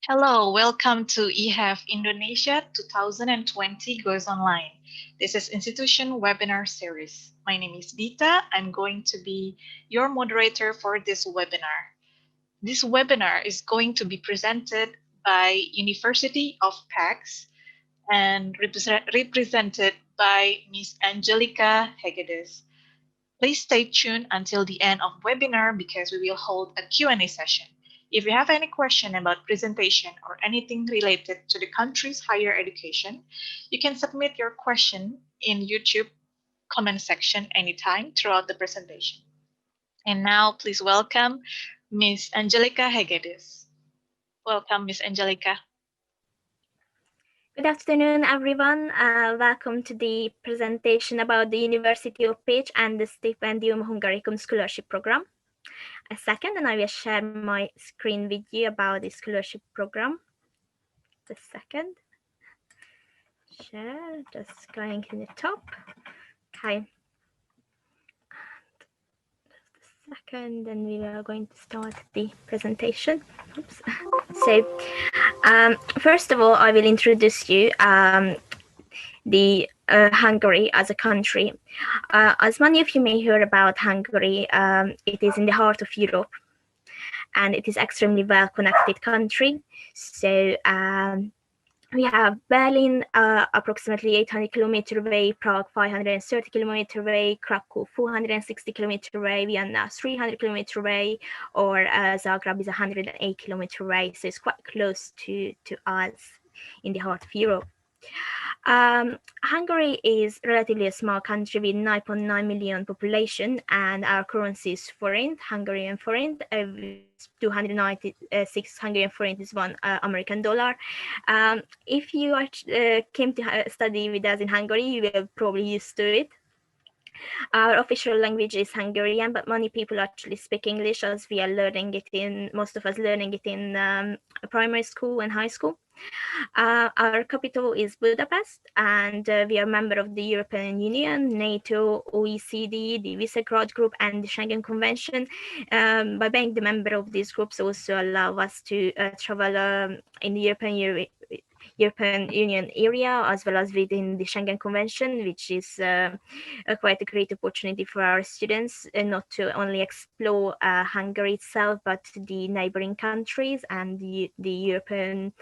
Hello, welcome to eHave Indonesia 2020 Goes Online. This is Institution Webinar Series. My name is Dita. I'm going to be your moderator for this webinar. This webinar is going to be presented by University of Pecs and represented by Ms. Angelica Hegedus. Please stay tuned until the end of webinar because we will hold a Q&A session. If you have any question about presentation or anything related to the country's higher education, you can submit your question in YouTube comment section anytime throughout the presentation. And now please welcome Ms. Angelica Hegedus. Welcome, Ms. Angelica. Good afternoon, everyone. Welcome to the presentation about the University of Pécs and the Stipendium Hungaricum Scholarship Program. A second, and I will share my screen with you about the scholarship program. The second. Share, just going to the top. Okay. Second, then we are going to start the presentation. Oops. So, first of all, I will introduce you the Hungary as a country. As many of you may hear about Hungary, it is in the heart of Europe, and it is extremely well-connected country. So we have Berlin, approximately 800 kilometers away, Prague 530 kilometers away, Krakow 460 kilometers away, Vienna 300 kilometers away, or Zagreb is 108 kilometers away. So it's quite close to us in the heart of Europe. Hungary is relatively a small country with 9.9 million population, and our currency is forint, Hungarian forint. 296 Hungarian forint is one American dollar. If you came to study with us in Hungary, you will probably used to it. Our official language is Hungarian, but many people actually speak English, as we are learning it most of us learning it in primary school and high school. Our capital is Budapest, and we are a member of the European Union, NATO, OECD, the Visegrad Group, and the Schengen Convention. By being the member of these groups also allow us to travel in the European Union area, as well as within the Schengen Convention, which is quite a great opportunity for our students, not to only explore Hungary itself, but the neighboring countries and the European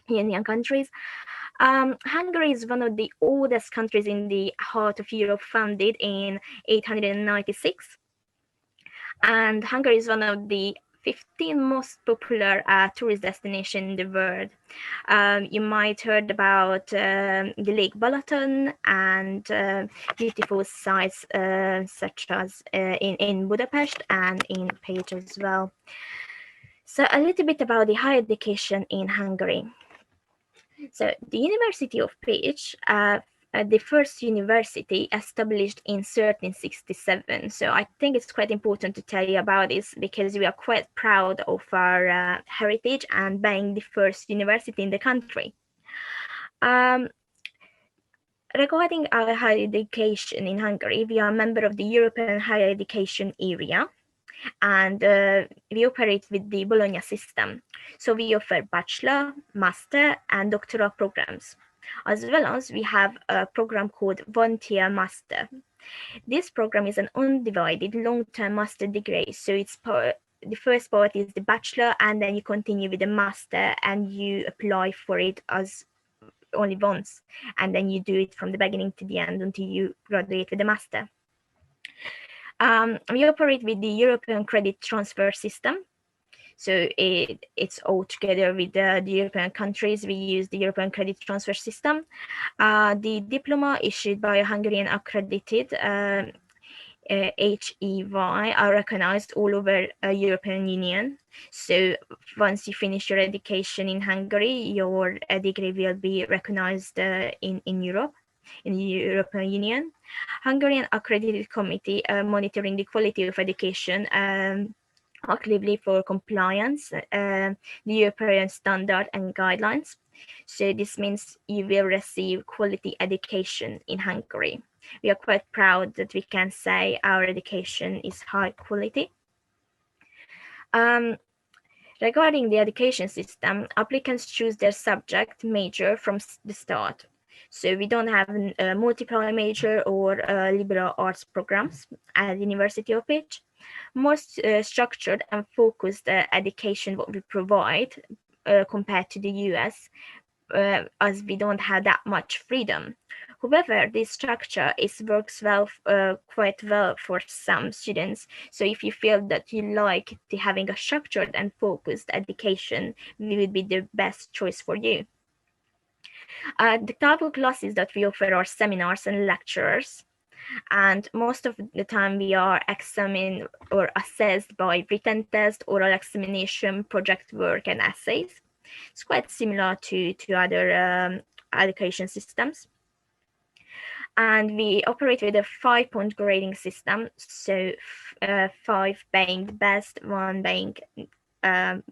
Union countries. Hungary is one of the oldest countries in the heart of Europe, founded in 896. And Hungary is one of the 15 most popular tourist destinations in the world. You might heard about the Lake Balaton and beautiful sites such as in Budapest and in Pécs as well. So a little bit about the higher education in Hungary. So the University of Pécs, the first university established in 1367. So I think it's quite important to tell you about this because we are quite proud of our heritage and being the first university in the country. Regarding our higher education in Hungary, we are a member of the European Higher Education Area, and we operate with the Bologna system. So we offer bachelor, master, and doctoral programs. As well as we have a program called Volunteer Master. This program is an undivided long-term master degree. So it's the first part is the bachelor, and then you continue with the master, and you apply for it as only once, and then you do it from the beginning to the end until you graduate with the master. We operate with the European Credit Transfer System. So it's all together with the European countries. We use the European Credit Transfer System. The diploma issued by a Hungarian accredited HEY are recognized all over European Union. So once you finish your education in Hungary, your degree will be recognized in Europe, in the European Union. Hungarian Accredited Committee monitoring the quality of education actively for compliance, the European standard and guidelines. So this means you will receive quality education in Hungary. We are quite proud that we can say our education is high quality. Regarding the education system, applicants choose their subject major from the start. So we don't have a multiply major or liberal arts programs at the University of Pitch. More structured and focused education what we provide compared to the US, as we don't have that much freedom. However, this structure works well, quite well for some students. So if you feel that you like having a structured and focused education, we would be the best choice for you. The type of classes that we offer are seminars and lectures, and most of the time we are examined or assessed by written test, oral examination, project work, and essays. It's quite similar to other education systems. And we operate with a 5-point grading system, so 5 being the best, 1 um,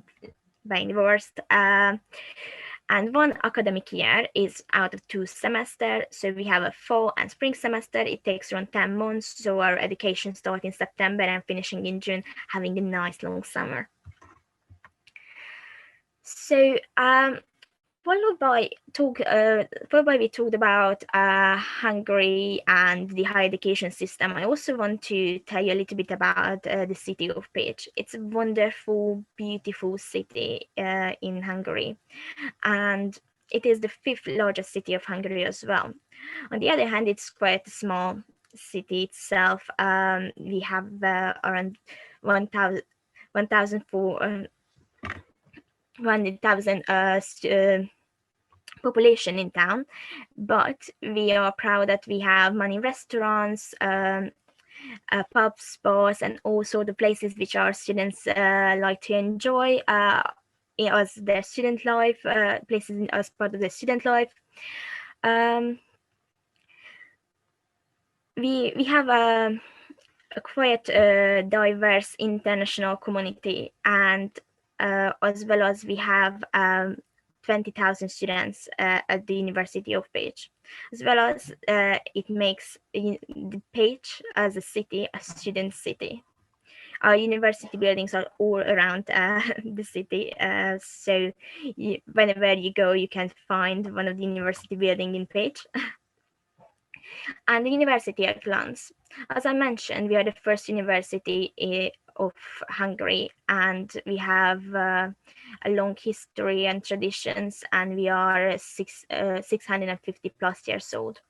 being the worst. And 1 academic year is out of 2 semesters. So we have a fall and spring semester. It takes around 10 months. So our education starts in September and finishing in June, having a nice long summer. So followed by we talked about Hungary and the higher education system. I also want to tell you a little bit about the city of Pécs. It's a wonderful, beautiful city in Hungary, and it is the 5th largest city of Hungary as well. On the other hand, it's quite a small city itself. We have around 1,000 population in town, but we are proud that we have many restaurants, pubs, bars, and all sort of places which our students like to enjoy as their student life, places as part of their student life. We have a quite diverse international community, and as well as we have 20,000 students at the University of Pécs, as well as it makes the Pécs as a city a student city. Our university buildings are all around the city, so whenever you go, you can find one of the university building in Pécs. And the university at glance. As I mentioned, we are the first university of Hungary, and we have a long history and traditions, and we are 650 plus years old.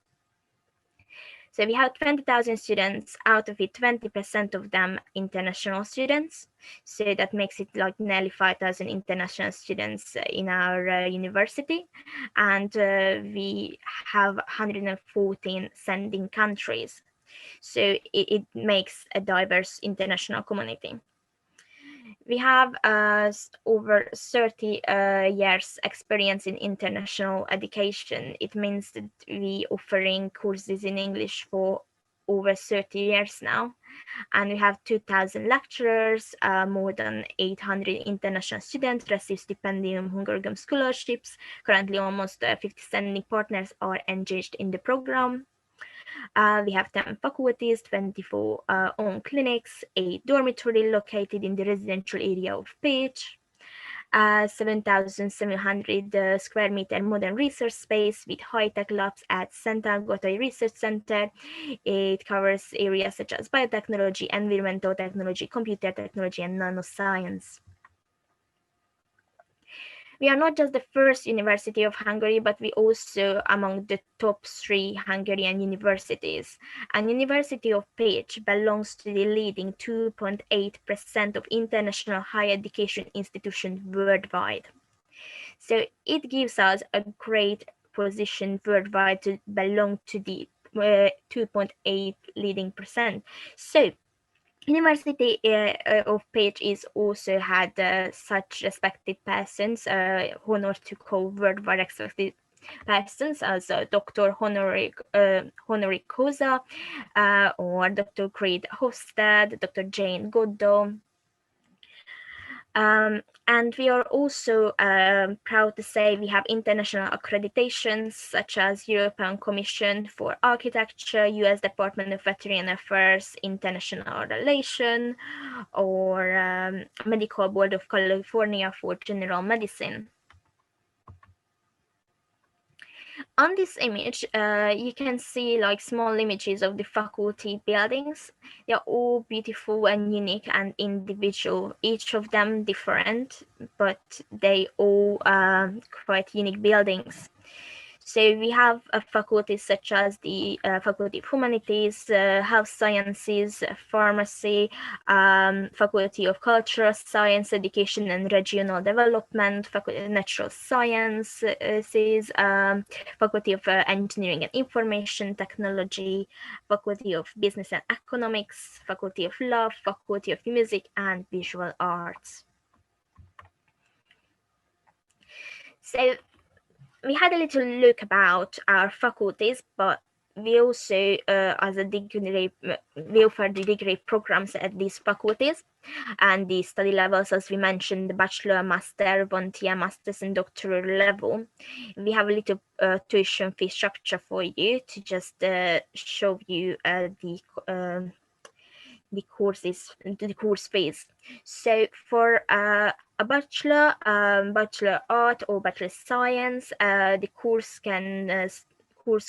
So we have 20,000 students, out of it 20% of them international students. So that makes it like nearly 5,000 international students in our university. And we have 114 sending countries. So it makes a diverse international community. We have over 30 years experience in international education. It means that we offering courses in English for over 30 years now, and we have 2,000 lecturers, more than 800 international students receive Stipendium, Hungaricum scholarships. Currently almost 50 sending partners are engaged in the program. We have 10 faculties, 24 own clinics, a dormitory located in the residential area of Pécs, 7,700 square meter modern research space with high-tech labs at Central Gotai Research Center. It covers areas such as biotechnology, environmental technology, computer technology, and nanoscience. We are not just the first university of Hungary, but we also among the top 3 Hungarian universities. And University of Pécs belongs to the leading 2.8% of international higher education institutions worldwide. So it gives us a great position worldwide to belong to the 2.8 leading percent. So University of Pécs is also had such respected persons, honored to call worldwide respected persons as Dr. Honoris Causa or Dr. Creed Hofstad, Dr. Jane Goddo. And we are also proud to say we have international accreditations such as European Commission for Architecture, US Department of Veteran Affairs, International Relation, or Medical Board of California for General Medicine. On this image, you can see like small images of the faculty buildings. They are all beautiful and unique and individual, each of them different, but they all quite unique buildings. So we have faculties such as the Faculty of Humanities, Health Sciences, Pharmacy, Faculty of Cultural Science, Education and Regional Development, Faculty of Natural Sciences, Faculty of Engineering and Information Technology, Faculty of Business and Economics, Faculty of Law, Faculty of Music and Visual Arts. So we had a little look about our faculties, but we also, as a degree, we offer the degree programs at these faculties, and the study levels, as we mentioned, the Bachelor, Master, 1 Masters, and Doctoral level. We have a little tuition fee structure for you to just show you the course fees. So for a bachelor art or bachelor science, the course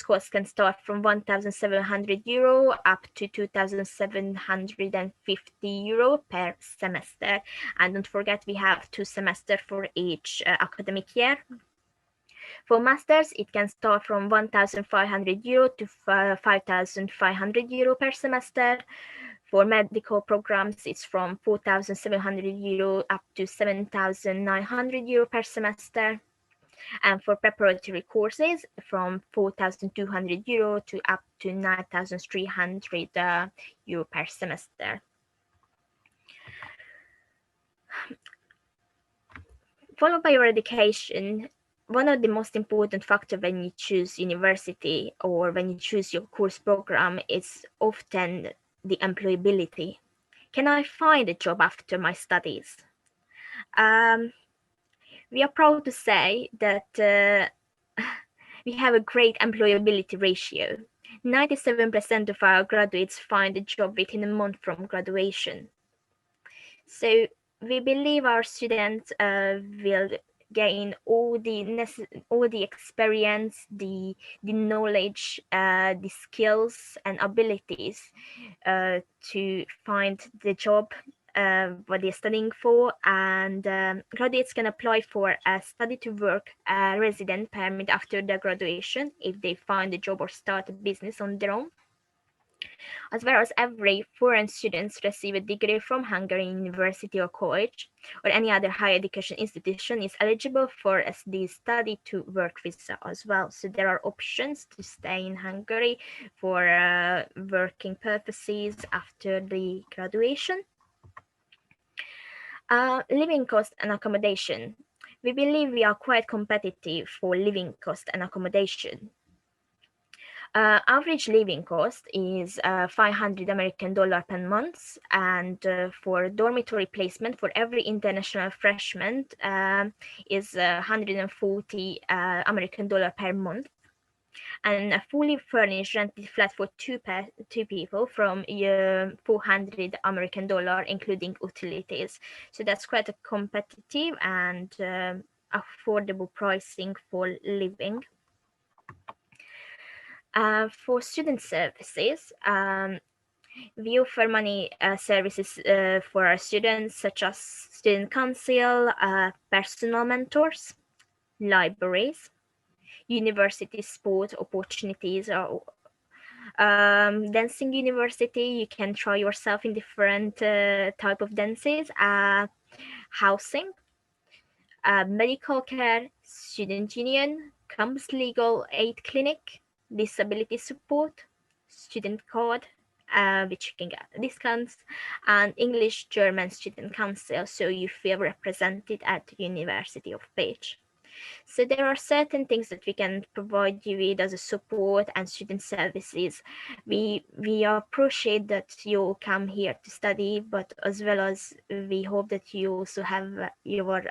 cost can start from €1,700 up to €2,750 per semester. And don't forget, we have 2 semesters for each academic year. For masters, it can start from €1,500 to €5,500 per semester. For medical programs, it's from €4,700 up to €7,900 per semester. And for preparatory courses, from €4,200 to up to €9,300 per semester. Followed by your education, one of the most important factors when you choose university or when you choose your course program is often the employability. Can I find a job after my studies? We are proud to say that we have a great employability ratio. 97% of our graduates find a job within a month from graduation. So we believe our students will gain all the experience, the knowledge, the skills and abilities to find the job what they're studying for, and graduates can apply for a study to work resident permit after their graduation if they find a job or start a business on their own. As well as every foreign students receive a degree from Hungarian university or college or any other higher education institution is eligible for the study to work visa as well. So there are options to stay in Hungary for working purposes after the graduation. Living cost and accommodation. We believe we are quite competitive for living cost and accommodation. Average living cost is $500 per month, and for dormitory placement for every international freshman is $140 per month, and a fully furnished rented flat for two people from $400 including utilities. So that's quite a competitive and affordable pricing for living. For student services, we offer many services for our students, such as student council, personal mentors, libraries, university sport opportunities, or dancing university. You can try yourself in different type of dances, housing, medical care, student union, campus legal aid clinic, disability support, student card, which you can get discounts, and English German student council, so you feel represented at the University of Pécs. So there are certain things that we can provide you with as a support and student services. We appreciate that you come here to study, but as well as we hope that you also have your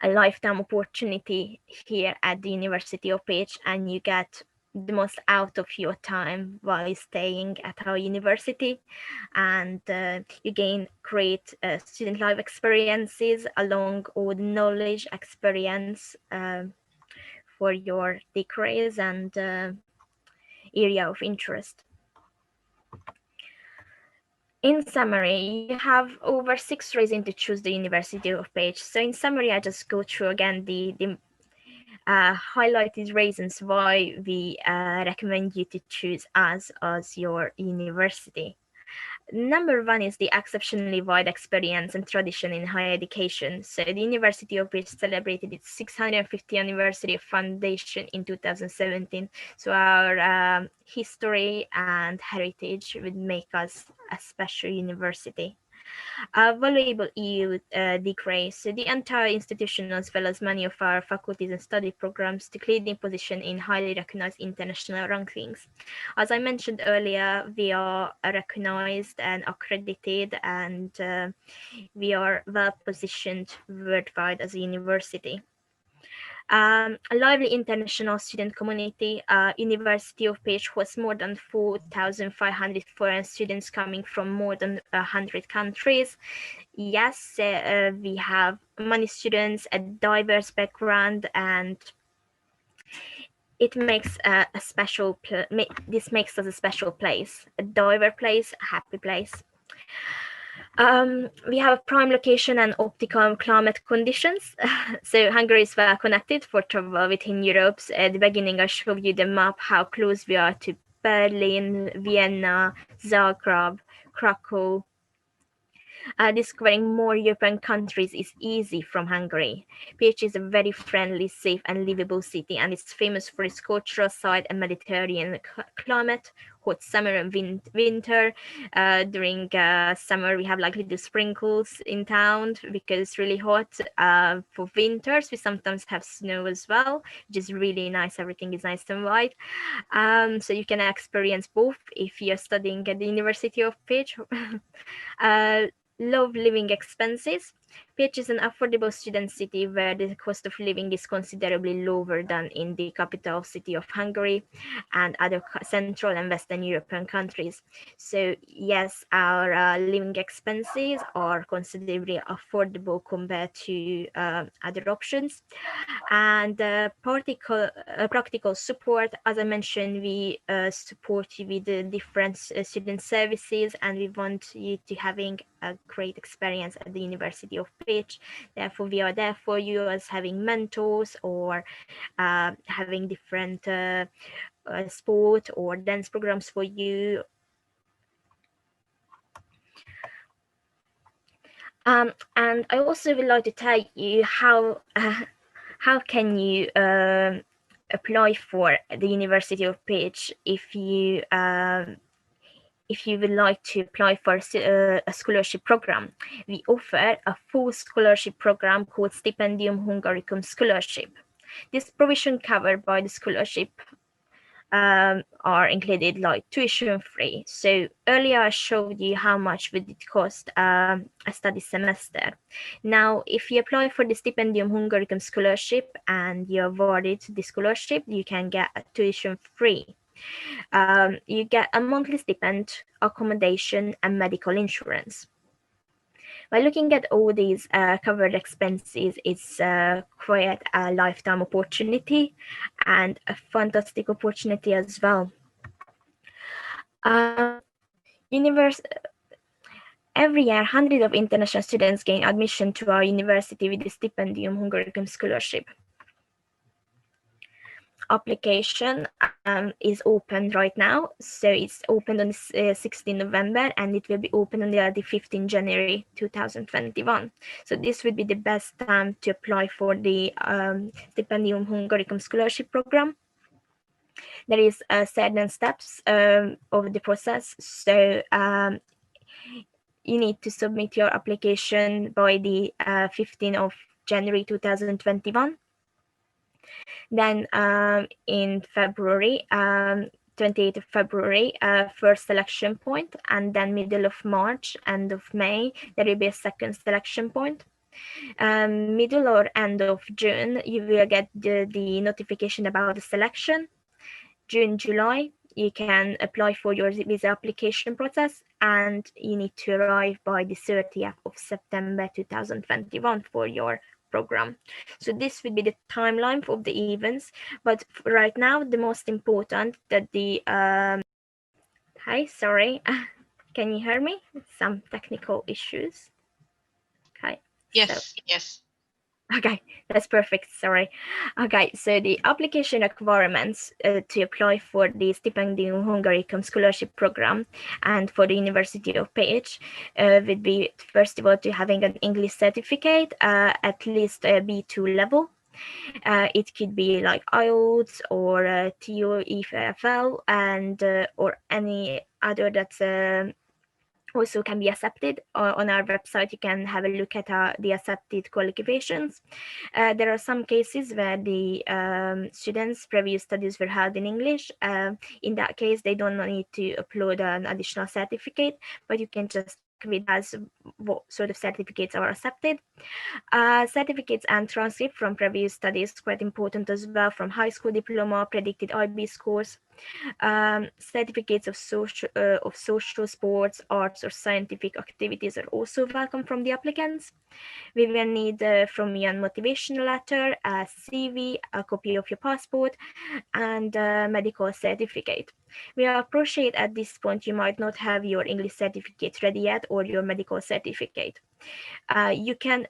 a lifetime opportunity here at the University of Pécs, and you get the most out of your time while staying at our university, and you gain great student life experiences along with knowledge experience for your degrees and area of interest. In summary, you have over 6 reasons to choose the University of Pécs. So in summary, I just go through again the highlighted reasons why we recommend you to choose us as your university. Number one is the exceptionally wide experience and tradition in higher education. So the University of Bridge celebrated its 650th anniversary of foundation in 2017. So our history and heritage would make us a special university. A valuable EU degree. So the entire institution, as well as many of our faculties and study programs, took leading position in highly recognized international rankings. As I mentioned earlier, we are recognized and accredited, and we are well positioned worldwide as a university. A lively international student community. University of Pécs hosts more than 4,500 foreign students coming from more than 100 countries. Yes, we have many students, a diverse background, and it makes a special. This makes us a special place, a diverse place, a happy place. We have a prime location and optimal climate conditions. So Hungary is well connected for travel within Europe. So at the beginning, I showed you the map, how close we are to Berlin, Vienna, Zagreb, Krakow. Discovering more European countries is easy from Hungary. Pécs is a very friendly, safe, and livable city, and it's famous for its cultural side and Mediterranean climate, hot summer and winter. During summer, we have like little sprinkles in town because it's really hot. For winters, we sometimes have snow as well, which is really nice. Everything is nice and white. So you can experience both if you're studying at the University of Pécs. uh, Low living expenses. Pécs is an affordable student city where the cost of living is considerably lower than in the capital city of Hungary and other Central and Western European countries. So yes, our living expenses are considerably affordable compared to other options. And practical support, as I mentioned, we support you with the different student services, and we want you to having a great experience at the University of Pécs. Therefore, we are there for you as having mentors or having different sport or dance programs for you. And I also would like to tell you how can you apply for the University of Pécs if you would like to apply for a scholarship program. We offer a full scholarship program called Stipendium Hungaricum Scholarship. This provision covered by the scholarship are included like tuition free. So earlier I showed you how much would it cost a study semester. Now, if you apply for the Stipendium Hungaricum Scholarship and you're awarded the scholarship, you can get a tuition free. You get a monthly stipend, accommodation, and medical insurance. By looking at all these covered expenses, it's quite a lifetime opportunity and a fantastic opportunity as well. Universe Every year, hundreds of international students gain admission to our university with the Stipendium Hungaricum Scholarship. Application is open right now, so it's open on 16 November and it will be open on the 15 January 2021. So this would be the best time to apply for the Stipendium Hungaricum Scholarship program. There is certain steps of the process, so you need to submit your application by the 15th of January 2021. Then in February, 28th of February, first selection point, and then middle of March, end of May, there will be a second selection point. Middle or end of June, you will get the notification about the selection. June, July, you can apply for your visa application process, and you need to arrive by the 30th of September 2021 for your program. So this would be the timeline of the events, but right now the most important that the hi, sorry, can you hear me? Some technical issues. Okay, so Yes, yes. okay, that's perfect. Sorry. Okay, so the application requirements to apply for the Stipendium Hungaricum scholarship program and for the University of Pécs would be, first of all, to having an English certificate, at least B2 level. It could be like IELTS or TOEFL and or any other that's also can be accepted. On our website you can have a look at the accepted qualifications. There are some cases where the students' previous studies were held in English. In that case, they don't need to upload an additional certificate, but you can just check with us what sort of certificates are accepted. Certificates and transcript from previous studies, quite important as well, from high school diploma, predicted IB scores. Certificates of social, sports, arts, or scientific activities are also welcome from the applicants. We will need from you a motivational letter, a CV, a copy of your passport, and a medical certificate. We appreciate at this point you might not have your English certificate ready yet or your medical certificate. You can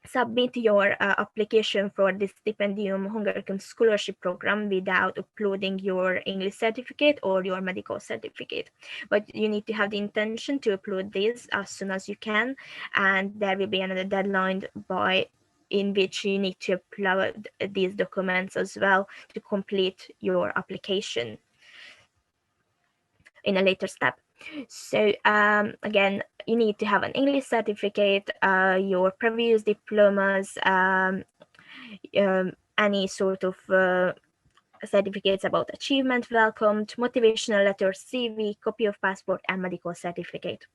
submit your application for the Stipendium Hungaricum Scholarship Program without uploading your English certificate or your medical certificate. But you need to have the intention to upload this as soon as you can, and there will be another deadline by in which you need to upload these documents as well to complete your application in a later step. So again, you need to have an English certificate, your previous diplomas, any sort of certificates about achievement welcomed, motivational letter, CV, copy of passport, and medical certificate.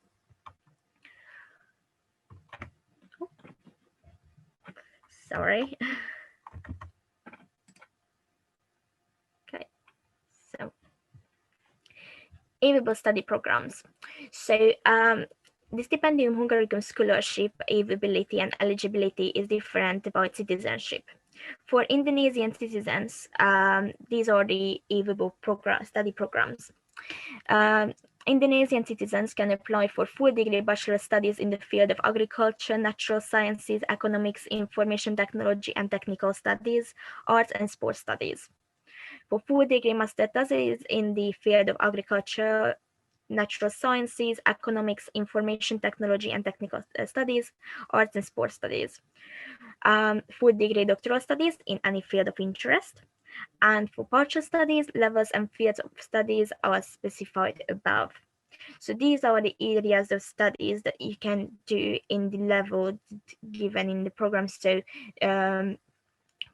Sorry. Okay, so available study programs. So the Stipendium Hungaricum Scholarship availability and eligibility is different about citizenship. For Indonesian citizens, these are the available study programs. Indonesian citizens can apply for full degree bachelor studies in the field of agriculture, natural sciences, economics, information technology, and technical studies, arts, and sports studies. For full degree master studies in the field of agriculture, natural sciences, economics, information technology, and technical studies, arts and sports studies. Full degree doctoral studies in any field of interest. And for partial studies, levels and fields of studies are specified above. So these are the areas of studies that you can do in the level given in the program. So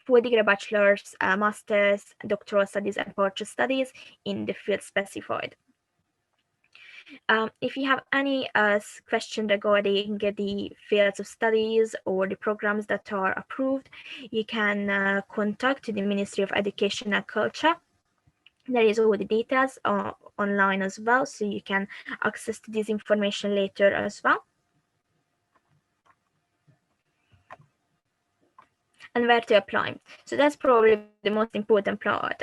full degree bachelor's, master's, doctoral studies, and partial studies in the field specified. If you have any question regarding the fields of studies or the programs that are approved, you can contact the Ministry of Education and Culture. There is all the details online as well, so you can access this information later as well. And where to apply. So that's probably the most important part.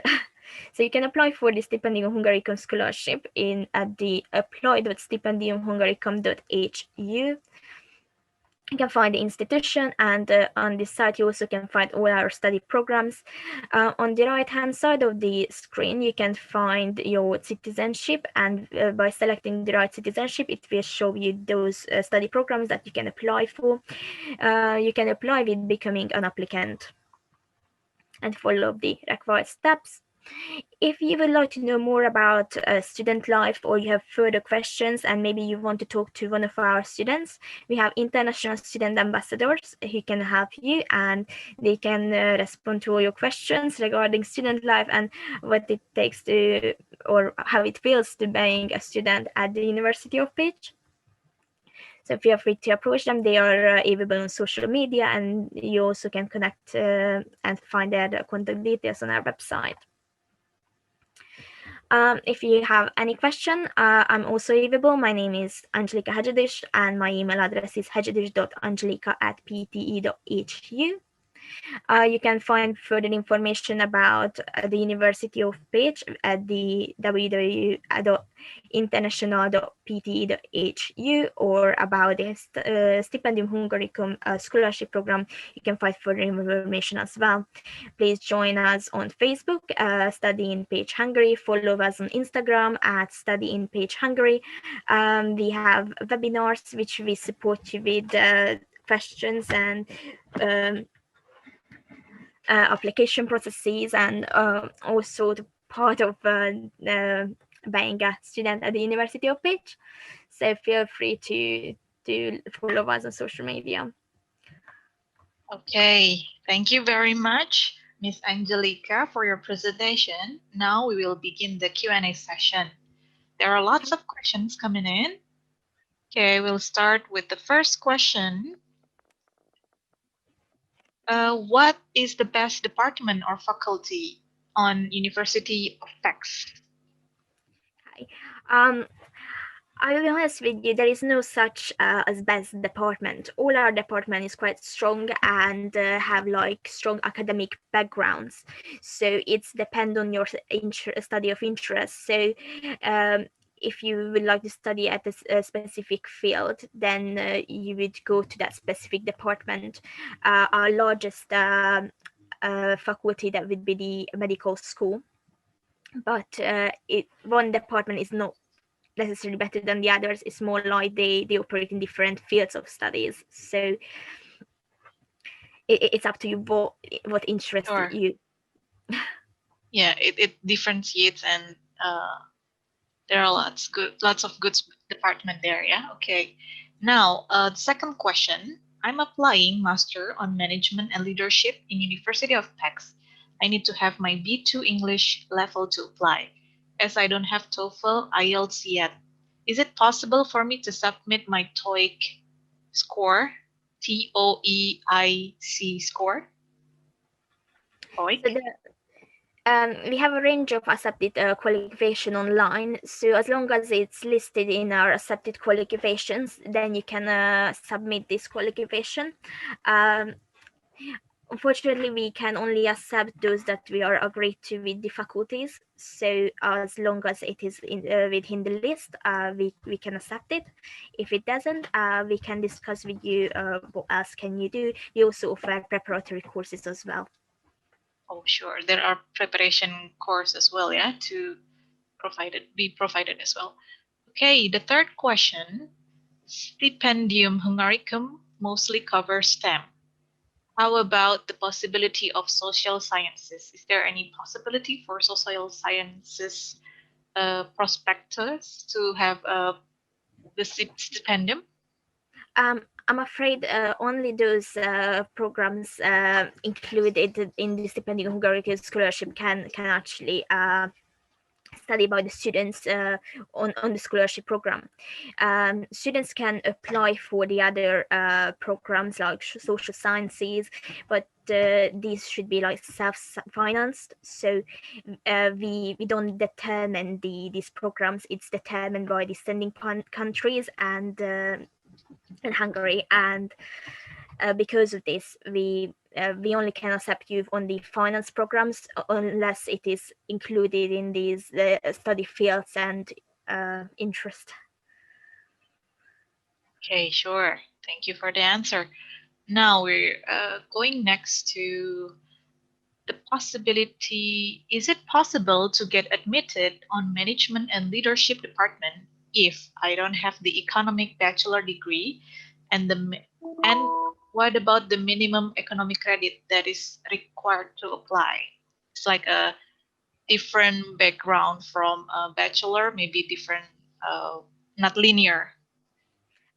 So you can apply for the Stipendium Hungaricum Scholarship at the apply.stipendiumhungaricum.hu. You can find the institution, and on this site you also can find all our study programs. On the right hand side of the screen you can find your citizenship, and by selecting the right citizenship it will show you those study programs that you can apply for. You can apply with becoming an applicant and follow the required steps. If you would like to know more about student life, or you have further questions and maybe you want to talk to one of our students, we have international student ambassadors who can help you, and they can respond to all your questions regarding student life and what it takes to, or how it feels to being a student at the University of Pécs. So feel free to approach them. They are available on social media, and you also can connect and find their contact details on our website. If you have any question, I'm also available. My name is Angelika Hegedűs, and my email address is hegedűs.angelika@pte.hu. You can find further information about the University of Pécs at the www.international.pte.hu, or about the Stipendium Hungaricum scholarship program. You can find further information as well. Please join us on Facebook, Study in Pécs Hungary. Follow us on Instagram at Study in Pécs Hungary. We have webinars which we support you with questions and application processes, and also the part of being a student at the University of Pécs. So feel free to follow us on social media. Okay, thank you very much, Miss Angelica, for your presentation. Now we will begin the Q&A session. There are lots of questions coming in. Okay, we'll start with the first question. What is the best department or faculty on University of Pecs? Hi. I will be honest with you, there is no such as best department. All our department is quite strong and have like strong academic backgrounds. So it's depend on your study of interest. So if you would like to study at a specific field, then you would go to that specific department. Our largest faculty, that would be the medical school, but one department is not necessarily better than the others. It's more like they operate in different fields of studies. So it's up to you what interests Sure. you. Yeah, it differentiates, and there are lots of good department there. Yeah. Okay. Now, the second question. I'm applying Master on Management and Leadership in University of Pecs. I need to have my B2 English level to apply, as I don't have TOEFL IELTS yet. Is it possible for me to submit my TOEIC score, TOEIC score? TOEIC? We have a range of accepted qualification online. So as long as it's listed in our accepted qualifications, then you can submit this qualification. Um, Unfortunately, we can only accept those that we are agreed to with the faculties. So as long as it is within the list, we can accept it. If it doesn't, we can discuss with you what else can you do. We also offer preparatory courses as well. Oh, sure. There are preparation course as well, yeah, to be provided as well. Okay, the third question. Stipendium Hungaricum mostly covers STEM. How about the possibility of social sciences? Is there any possibility for social sciences prospectors to have the stipendium? I'm afraid only those programs included in the Stipendium Hungarian Scholarship can actually study by the students on the scholarship program. Students can apply for the other programs like social sciences, but these should be like self-financed. So we don't determine these programs. It's determined by the sending countries and Hungary, and because of this, we only can accept you on the finance programs unless it is included in these study fields and interest. Okay, sure. Thank you for the answer. Now we're going next to the possibility. Is it possible to get admitted on Management and Leadership department if I don't have the economic bachelor degree, and and what about the minimum economic credit that is required to apply? It's like a different background from a bachelor, maybe different, not linear.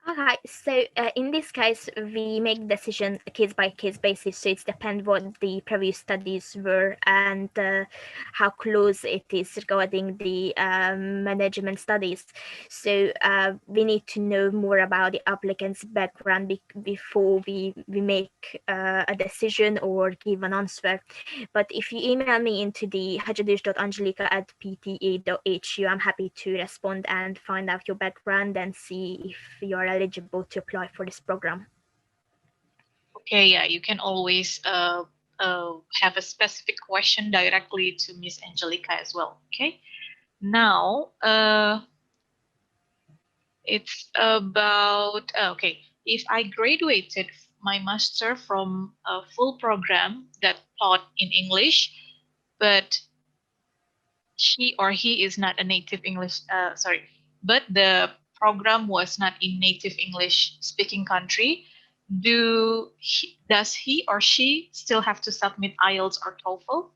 Okay, so in this case, we make decision case by case basis. So it's depend what the previous studies were and how close it is regarding the management studies. So we need to know more about the applicant's background before we make a decision or give an answer. But if you email me into the hajadish.angelica@pta.hu, I'm happy to respond and find out your background and see if you're eligible to apply for this program. Okay, yeah, you can always have a specific question directly to Miss Angelica as well. Okay, now it's about okay. If I graduated my master from a full program that taught in English, but she or he is not a native English, but the program was not in native English speaking country, does he or she still have to submit IELTS or TOEFL?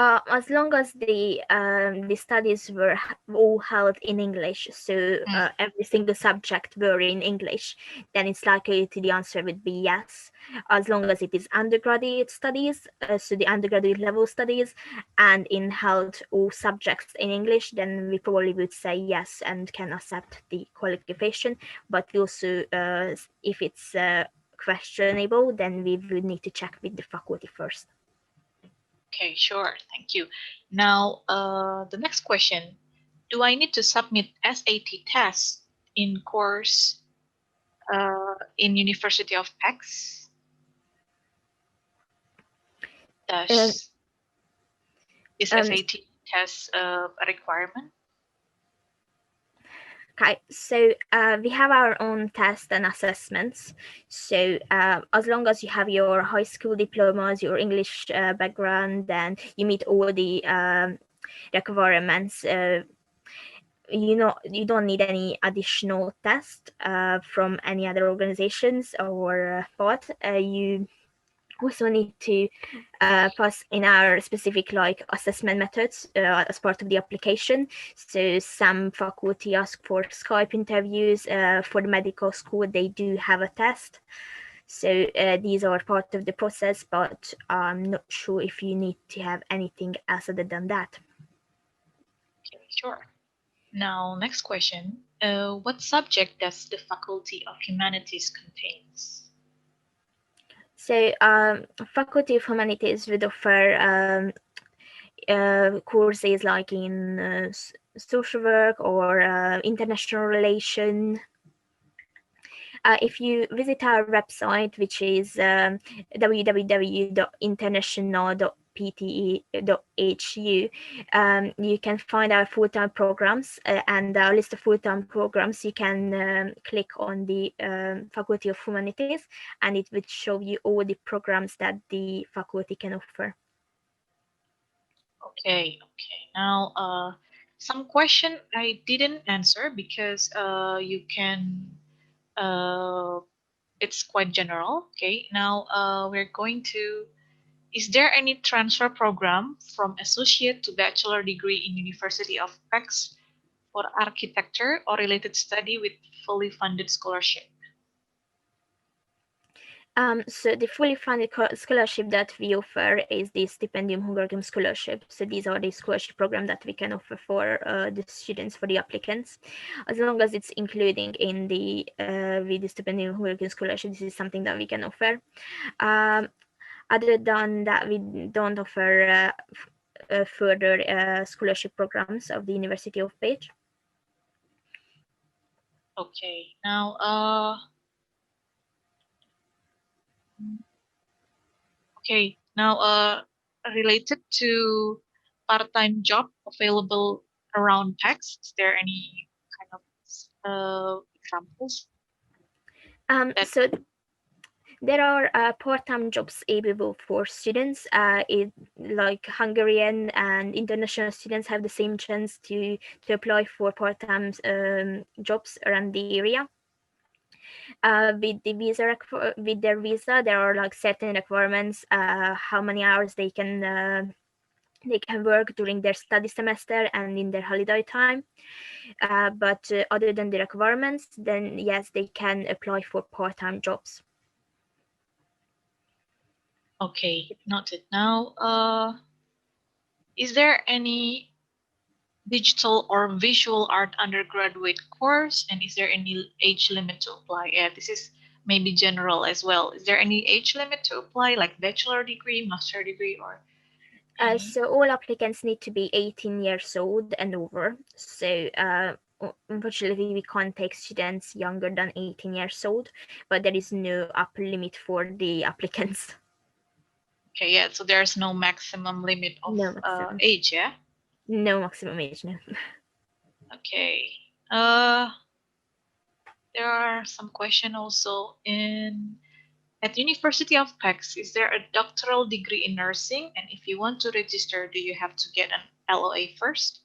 As long as the studies were all held in English, so Hmm. every single subject were in English, then it's likely to the answer would be yes. As long as it is undergraduate studies, so the undergraduate level studies, and in held all subjects in English, then we probably would say yes and can accept the qualification. But we also, if it's questionable, then we would need to check with the faculty first. Okay, sure. Thank you. Now, the next question. Do I need to submit SAT tests in course in University of Pecs? Um, Does is um, SAT test a requirement? Okay, so we have our own tests and assessments. So as long as you have your high school diplomas, your English background, and you meet all the requirements, you don't need any additional test from any other organizations or part. You also need to pass in our specific like assessment methods as part of the application. So some faculty ask for Skype interviews. For the medical school, they do have a test. So these are part of the process, but I'm not sure if you need to have anything else other than that. Okay, sure. Now, next question. What subject does the Faculty of Humanities contains? So Faculty of Humanities would offer courses like in social work or international relation. If you visit our website, which is www.international.pte.hu, you can find our full-time programs and our list of full-time programs. You can click on the Faculty of Humanities, and it will show you all the programs that the faculty can offer. Okay, okay. Now, some question I didn't answer because you can, uh, it's quite general. Okay, now we're going to, is there any transfer program from associate to bachelor degree in University of Pecs for architecture or related study with fully funded scholarship? So the fully funded scholarship that we offer is the Stipendium Hungaricum scholarship. So these are the scholarship program that we can offer for the students, for the applicants, as long as it's including in the with the Stipendium Hungaricum scholarship. This is something that we can offer. Um, Other than that, we don't offer further scholarship programs of the University of Page. Okay, now, okay, now, related to part-time job available around Pecs, is there any kind of examples that? So there are part-time jobs available for students. Like Hungarian and international students have the same chance to apply for part-time jobs around the area. With the with their visa, there are like certain requirements how many hours they can They can work during their study semester and in their holiday time. But other than the requirements, then yes, they can apply for part-time jobs. Okay, noted. Now, is there any digital or visual art undergraduate course, and is there any age limit to apply? Yeah, this is maybe general as well. Is there any age limit to apply, like bachelor degree, master degree, or any? So all applicants need to be 18 years old and over. So unfortunately, we can't take students younger than 18 years old, but there is no upper limit for the applicants. Okay, yeah, so there's no maximum limit of No maximum. age, yeah? No maximum age, no. Okay. There are some question also in at University of Pecs. Is there a doctoral degree in nursing? And if you want to register, do you have to get an LOA first?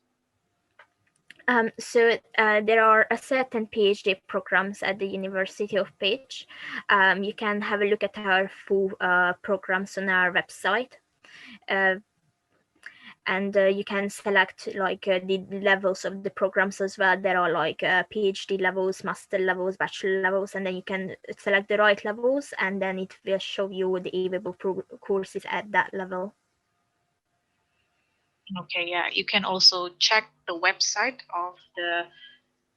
So there are a certain PhD programs at the University of Page. You can have a look at our full programs on our website. Uh, and you can select like the levels of the programs as well. There are like PhD levels, master levels, bachelor levels, and then you can select the right levels, and then it will show you the available courses at that level. Okay, yeah, you can also check the website of the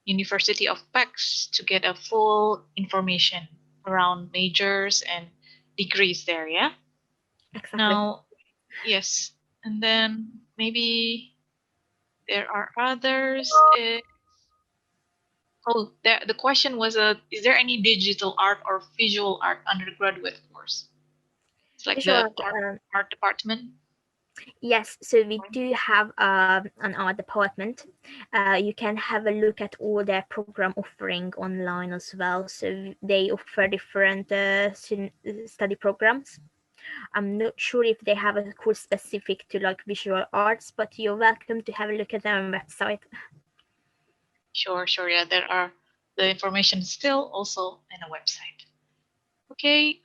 University of Pecs to get a full information around majors and degrees there, yeah? Exactly. Now, yes, and then maybe there are others. Oh, the question was, is there any digital art or visual art undergraduate course? It's like Visual the art, art department. yes, so we do have an art department. You can have a look at all their program offering online as well. So they offer different study programs. I'm not sure if they have a course specific to like visual arts, but you're welcome to have a look at their website. Sure, sure. Yeah, there are the information still also in a website. Okay.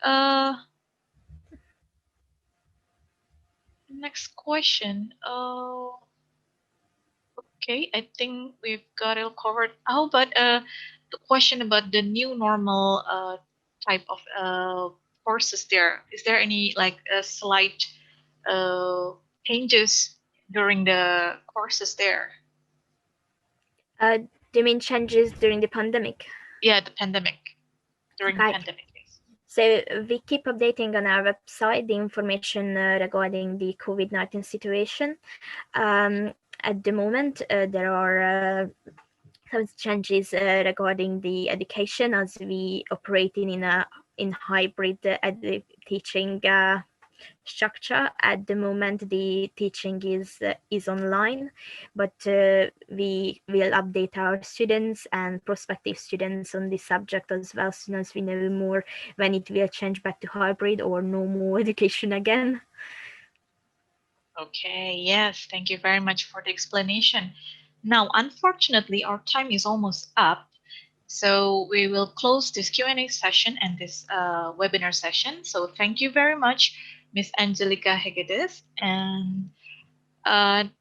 Next question. Okay. I think we've got it covered. How about the question about the new normal type of courses there? Is there any like slight uh changes during the courses there? Do you mean changes during the pandemic? Yeah, the pandemic during the Okay. pandemic days. So we keep updating on our website the information regarding the COVID-19 situation. At the moment, there are some changes regarding the education as we operating in hybrid teaching structure. At the moment, the teaching is online, but we will update our students and prospective students on this subject as well as soon as we know more when it will change back to hybrid or normal education again. Okay, yes, thank you very much for the explanation. Now, unfortunately, our time is almost up, so we will close this Q&A session and this webinar session. So thank you very much, Miss Angelica Hegedus. And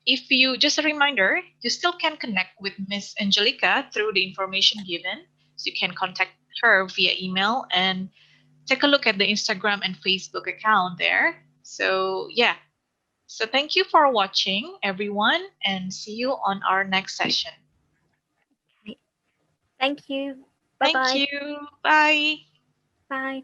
if you, just a reminder, you still can connect with Miss Angelica through the information given. So you can contact her via email and take a look at the Instagram and Facebook account there. So yeah, so thank you for watching, everyone, and see you on our next session. Thank you. Thank Bye-bye. you. Bye. Bye.